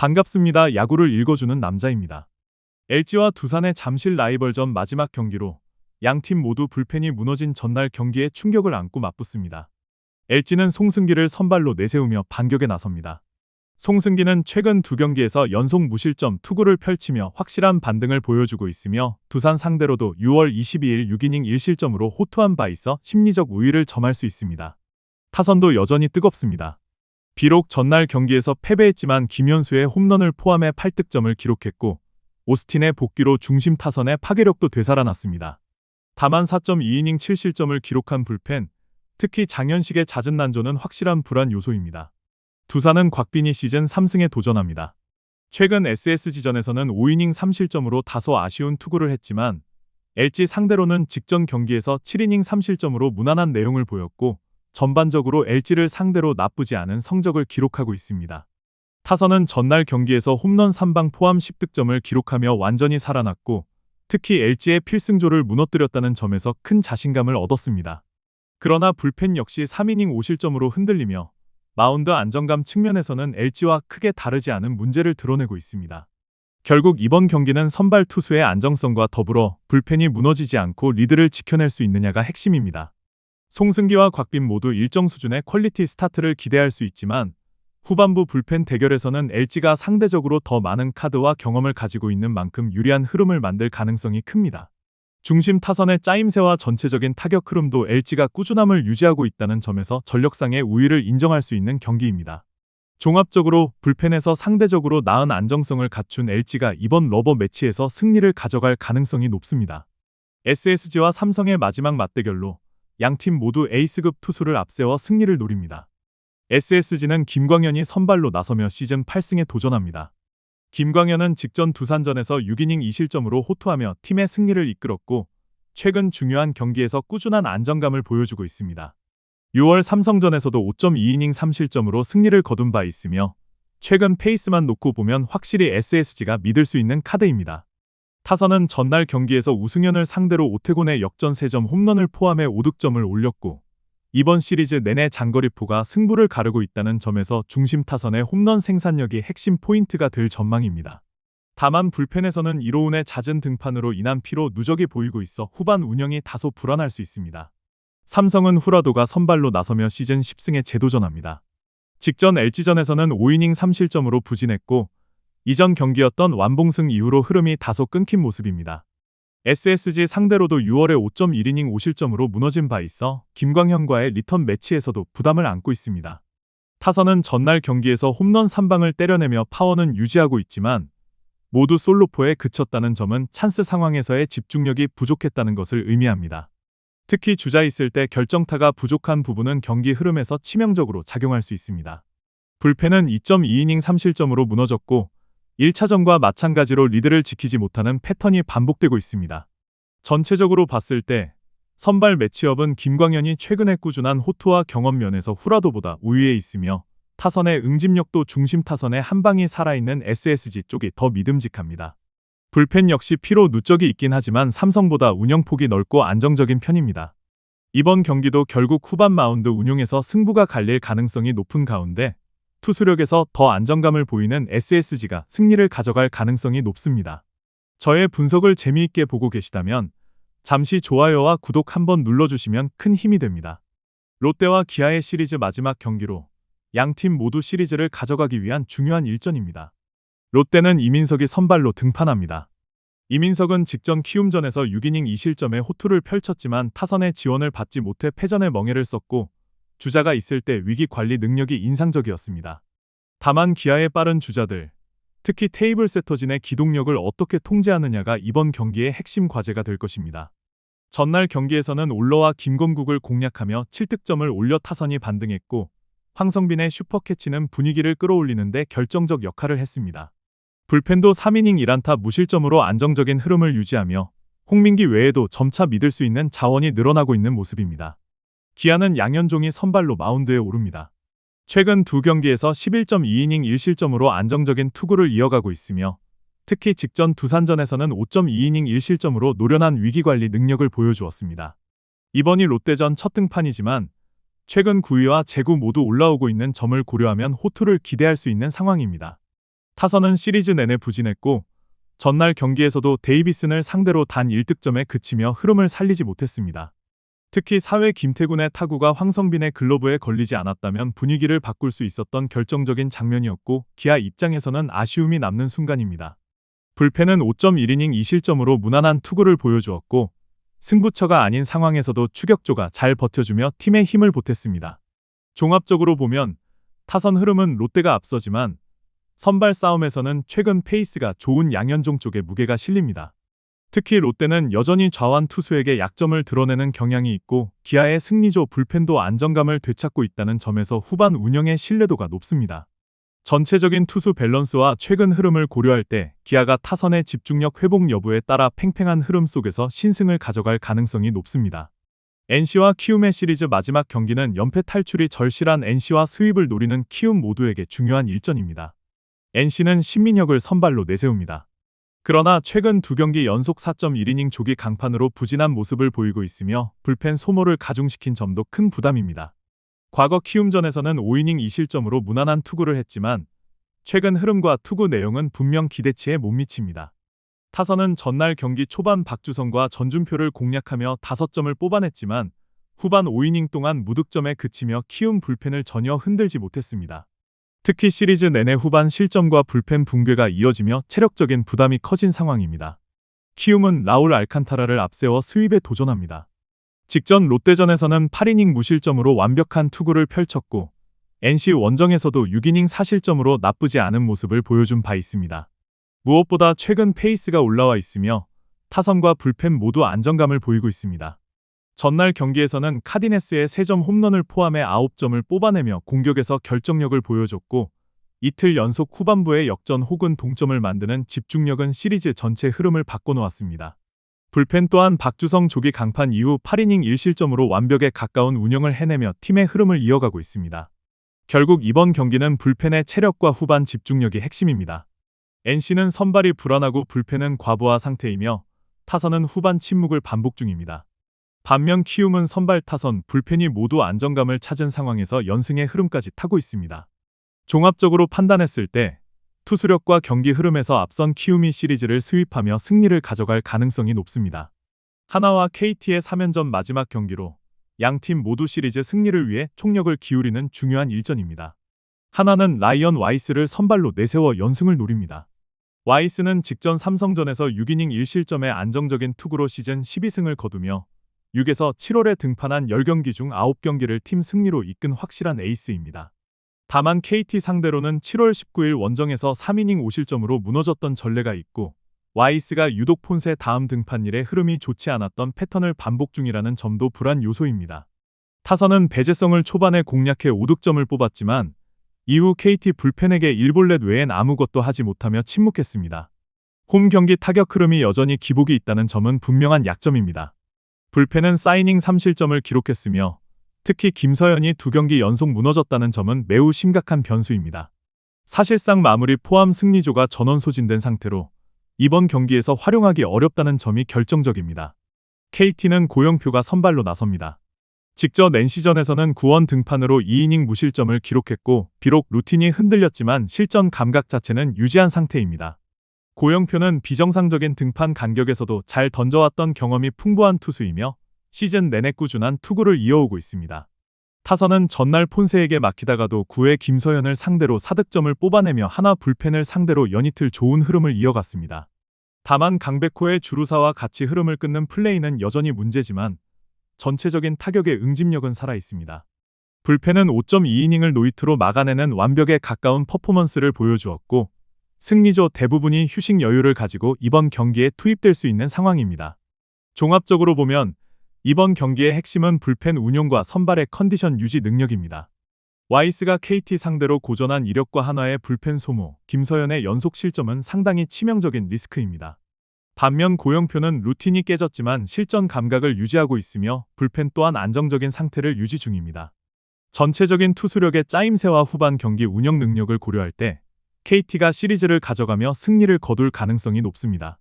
반갑습니다. 야구를 읽어주는 남자입니다. LG와 두산의 잠실 라이벌전 마지막 경기로 양팀 모두 불펜이 무너진 전날 경기에 충격을 안고 맞붙습니다. LG는 송승기를 선발로 내세우며 반격에 나섭니다. 송승기는 최근 두 경기에서 연속 무실점 투구를 펼치며 확실한 반등을 보여주고 있으며 두산 상대로도 6월 22일 6이닝 1실점으로 호투한 바 있어 심리적 우위를 점할 수 있습니다. 타선도 여전히 뜨겁습니다. 비록 전날 경기에서 패배했지만 김현수의 홈런을 포함해 8득점을 기록했고 오스틴의 복귀로 중심 타선의 파괴력도 되살아났습니다. 다만 4.2이닝 7실점을 기록한 불펜, 특히 장현식의 잦은 난조는 확실한 불안 요소입니다. 두산은 곽빈이 시즌 3승에 도전합니다. 최근 SSG전에서는 5이닝 3실점으로 다소 아쉬운 투구를 했지만 LG 상대로는 직전 경기에서 7이닝 3실점으로 무난한 내용을 보였고 전반적으로 LG를 상대로 나쁘지 않은 성적을 기록하고 있습니다. 타선은 전날 경기에서 홈런 3방 포함 10득점을 기록하며 완전히 살아났고 특히 LG의 필승조를 무너뜨렸다는 점에서 큰 자신감을 얻었습니다. 그러나 불펜 역시 3이닝 5실점으로 흔들리며 마운드 안정감 측면에서는 LG와 크게 다르지 않은 문제를 드러내고 있습니다. 결국 이번 경기는 선발 투수의 안정성과 더불어 불펜이 무너지지 않고 리드를 지켜낼 수 있느냐가 핵심입니다. 송승기와 곽빈 모두 일정 수준의 퀄리티 스타트를 기대할 수 있지만 후반부 불펜 대결에서는 LG가 상대적으로 더 많은 카드와 경험을 가지고 있는 만큼 유리한 흐름을 만들 가능성이 큽니다. 중심 타선의 짜임새와 전체적인 타격 흐름도 LG가 꾸준함을 유지하고 있다는 점에서 전력상의 우위를 인정할 수 있는 경기입니다. 종합적으로 불펜에서 상대적으로 나은 안정성을 갖춘 LG가 이번 러버 매치에서 승리를 가져갈 가능성이 높습니다. SSG와 삼성의 마지막 맞대결로 양팀 모두 에이스급 투수를 앞세워 승리를 노립니다. SSG는 김광현이 선발로 나서며 시즌 8승에 도전합니다. 김광현은 직전 두산전에서 6이닝 2실점으로 호투하며 팀의 승리를 이끌었고 최근 중요한 경기에서 꾸준한 안정감을 보여주고 있습니다. 6월 삼성전에서도 5.2이닝 3실점으로 승리를 거둔 바 있으며 최근 페이스만 놓고 보면 확실히 SSG가 믿을 수 있는 카드입니다. 타선은 전날 경기에서 우승현을 상대로 오태곤의 역전 3점 홈런을 포함해 5득점을 올렸고 이번 시리즈 내내 장거리포가 승부를 가르고 있다는 점에서 중심 타선의 홈런 생산력이 핵심 포인트가 될 전망입니다. 다만 불펜에서는 이로운의 잦은 등판으로 인한 피로 누적이 보이고 있어 후반 운영이 다소 불안할 수 있습니다. 삼성은 후라도가 선발로 나서며 시즌 10승에 재도전합니다. 직전 LG전에서는 5이닝 3실점으로 부진했고 이전 경기였던 완봉승 이후로 흐름이 다소 끊긴 모습입니다. SSG 상대로도 6월에 5.1이닝 5실점으로 무너진 바 있어 김광현과의 리턴 매치에서도 부담을 안고 있습니다. 타선은 전날 경기에서 홈런 3방을 때려내며 파워는 유지하고 있지만 모두 솔로포에 그쳤다는 점은 찬스 상황에서의 집중력이 부족했다는 것을 의미합니다. 특히 주자 있을 때 결정타가 부족한 부분은 경기 흐름에서 치명적으로 작용할 수 있습니다. 불펜은 2.2이닝 3실점으로 무너졌고 1차전과 마찬가지로 리드를 지키지 못하는 패턴이 반복되고 있습니다. 전체적으로 봤을 때 선발 매치업은 김광현이 최근에 꾸준한 호투와 경험 면에서 후라도보다 우위에 있으며 타선의 응집력도 중심 타선의 한방이 살아있는 SSG 쪽이 더 믿음직합니다. 불펜 역시 피로 누적이 있긴 하지만 삼성보다 운영폭이 넓고 안정적인 편입니다. 이번 경기도 결국 후반 마운드 운용에서 승부가 갈릴 가능성이 높은 가운데 투수력에서 더 안정감을 보이는 SSG가 승리를 가져갈 가능성이 높습니다. 저의 분석을 재미있게 보고 계시다면 잠시 좋아요와 구독 한번 눌러주시면 큰 힘이 됩니다. 롯데와 기아의 시리즈 마지막 경기로 양팀 모두 시리즈를 가져가기 위한 중요한 일전입니다. 롯데는 이민석이 선발로 등판합니다. 이민석은 직전 키움전에서 6이닝 2실점의 호투를 펼쳤지만 타선의 지원을 받지 못해 패전의 멍해를 썼고 주자가 있을 때 위기 관리 능력이 인상적이었습니다. 다만 기아의 빠른 주자들, 특히 테이블 세터진의 기동력을 어떻게 통제하느냐가 이번 경기의 핵심 과제가 될 것입니다. 전날 경기에서는 올러와 김건국을 공략하며 7득점을 올려 타선이 반등했고 황성빈의 슈퍼캐치는 분위기를 끌어올리는데 결정적 역할을 했습니다. 불펜도 3이닝 1안타 무실점으로 안정적인 흐름을 유지하며 홍민기 외에도 점차 믿을 수 있는 자원이 늘어나고 있는 모습입니다. 기아는 양현종이 선발로 마운드에 오릅니다. 최근 두 경기에서 11.2이닝 1실점으로 안정적인 투구를 이어가고 있으며 특히 직전 두산전에서는 5.2이닝 1실점으로 노련한 위기관리 능력을 보여주었습니다. 이번이 롯데전 첫 등판이지만 최근 9위와 제구 모두 올라오고 있는 점을 고려하면 호투를 기대할 수 있는 상황입니다. 타선은 시리즈 내내 부진했고 전날 경기에서도 데이비슨을 상대로 단 1득점에 그치며 흐름을 살리지 못했습니다. 특히 4회 김태군의 타구가 황성빈의 글러브에 걸리지 않았다면 분위기를 바꿀 수 있었던 결정적인 장면이었고 기아 입장에서는 아쉬움이 남는 순간입니다. 불펜은 5.1이닝 2실점으로 무난한 투구를 보여주었고 승부처가 아닌 상황에서도 추격조가 잘 버텨주며 팀에 힘을 보탰습니다. 종합적으로 보면 타선 흐름은 롯데가 앞서지만 선발 싸움에서는 최근 페이스가 좋은 양현종 쪽에 무게가 실립니다. 특히 롯데는 여전히 좌완 투수에게 약점을 드러내는 경향이 있고 기아의 승리조 불펜도 안정감을 되찾고 있다는 점에서 후반 운영의 신뢰도가 높습니다. 전체적인 투수 밸런스와 최근 흐름을 고려할 때 기아가 타선의 집중력 회복 여부에 따라 팽팽한 흐름 속에서 신승을 가져갈 가능성이 높습니다. NC와 키움의 시리즈 마지막 경기는 연패 탈출이 절실한 NC와 스윕을 노리는 키움 모두에게 중요한 일전입니다. NC는 신민혁을 선발로 내세웁니다. 그러나 최근 2경기 연속 4.1이닝 조기 강판으로 부진한 모습을 보이고 있으며 불펜 소모를 가중시킨 점도 큰 부담입니다. 과거 키움전에서는 5이닝 2실점으로 무난한 투구를 했지만 최근 흐름과 투구 내용은 분명 기대치에 못 미칩니다. 타선은 전날 경기 초반 박주성과 전준표를 공략하며 5점을 뽑아냈지만 후반 5이닝 동안 무득점에 그치며 키움 불펜을 전혀 흔들지 못했습니다. 특히 시리즈 내내 후반 실점과 불펜 붕괴가 이어지며 체력적인 부담이 커진 상황입니다. 키움은 라울 알칸타라를 앞세워 스윕에 도전합니다. 직전 롯데전에서는 8이닝 무실점으로 완벽한 투구를 펼쳤고 NC 원정에서도 6이닝 4실점으로 나쁘지 않은 모습을 보여준 바 있습니다. 무엇보다 최근 페이스가 올라와 있으며 타선과 불펜 모두 안정감을 보이고 있습니다. 전날 경기에서는 카디네스의 3점 홈런을 포함해 9점을 뽑아내며 공격에서 결정력을 보여줬고 이틀 연속 후반부에 역전 혹은 동점을 만드는 집중력은 시리즈 전체 흐름을 바꿔놓았습니다. 불펜 또한 박주성 조기 강판 이후 8이닝 1실점으로 완벽에 가까운 운영을 해내며 팀의 흐름을 이어가고 있습니다. 결국 이번 경기는 불펜의 체력과 후반 집중력이 핵심입니다. NC는 선발이 불안하고 불펜은 과부하 상태이며 타선은 후반 침묵을 반복 중입니다. 반면 키움은 선발 타선, 불펜이 모두 안정감을 찾은 상황에서 연승의 흐름까지 타고 있습니다. 종합적으로 판단했을 때 투수력과 경기 흐름에서 앞선 키움이 시리즈를 스윕하며 승리를 가져갈 가능성이 높습니다. 하나와 KT의 3연전 마지막 경기로 양팀 모두 시리즈 승리를 위해 총력을 기울이는 중요한 일전입니다. 하나는 라이언 와이스를 선발로 내세워 연승을 노립니다. 와이스는 직전 삼성전에서 6이닝 1실점의 안정적인 투구로 시즌 12승을 거두며 6에서 7월에 등판한 10경기 중 9경기를 팀 승리로 이끈 확실한 에이스입니다. 다만 KT 상대로는 7월 19일 원정에서 3이닝 5실점으로 무너졌던 전례가 있고 와이스가 유독 폰세 다음 등판일에 흐름이 좋지 않았던 패턴을 반복 중이라는 점도 불안 요소입니다. 타선은 배재성을 초반에 공략해 5득점을 뽑았지만 이후 KT 불펜에게 1볼넷 외엔 아무것도 하지 못하며 침묵했습니다. 홈 경기 타격 흐름이 여전히 기복이 있다는 점은 분명한 약점입니다. 불펜은 4이닝 3실점을 기록했으며 특히 김서현이 2경기 연속 무너졌다는 점은 매우 심각한 변수입니다. 사실상 마무리 포함 승리조가 전원 소진된 상태로 이번 경기에서 활용하기 어렵다는 점이 결정적입니다. KT는 고영표가 선발로 나섭니다. 직전 NC전에서는 구원 등판으로 2이닝 무실점을 기록했고 비록 루틴이 흔들렸지만 실전 감각 자체는 유지한 상태입니다. 고영표는 비정상적인 등판 간격에서도 잘 던져왔던 경험이 풍부한 투수이며 시즌 내내 꾸준한 투구를 이어오고 있습니다. 타선은 전날 폰세에게 막히다가도 9회 김서현을 상대로 4득점을 뽑아내며 하나 불펜을 상대로 연이틀 좋은 흐름을 이어갔습니다. 다만 강백호의 주루사와 같이 흐름을 끊는 플레이는 여전히 문제지만 전체적인 타격의 응집력은 살아있습니다. 불펜은 5.2이닝을 노히트로 막아내는 완벽에 가까운 퍼포먼스를 보여주었고 승리조 대부분이 휴식 여유를 가지고 이번 경기에 투입될 수 있는 상황입니다. 종합적으로 보면 이번 경기의 핵심은 불펜 운용과 선발의 컨디션 유지 능력입니다. 와이스가 KT 상대로 고전한 이력과 한화의 불펜 소모, 김서현의 연속 실점은 상당히 치명적인 리스크입니다. 반면 고영표는 루틴이 깨졌지만 실전 감각을 유지하고 있으며 불펜 또한 안정적인 상태를 유지 중입니다. 전체적인 투수력의 짜임새와 후반 경기 운영 능력을 고려할 때 KT가 시리즈를 가져가며 승리를 거둘 가능성이 높습니다.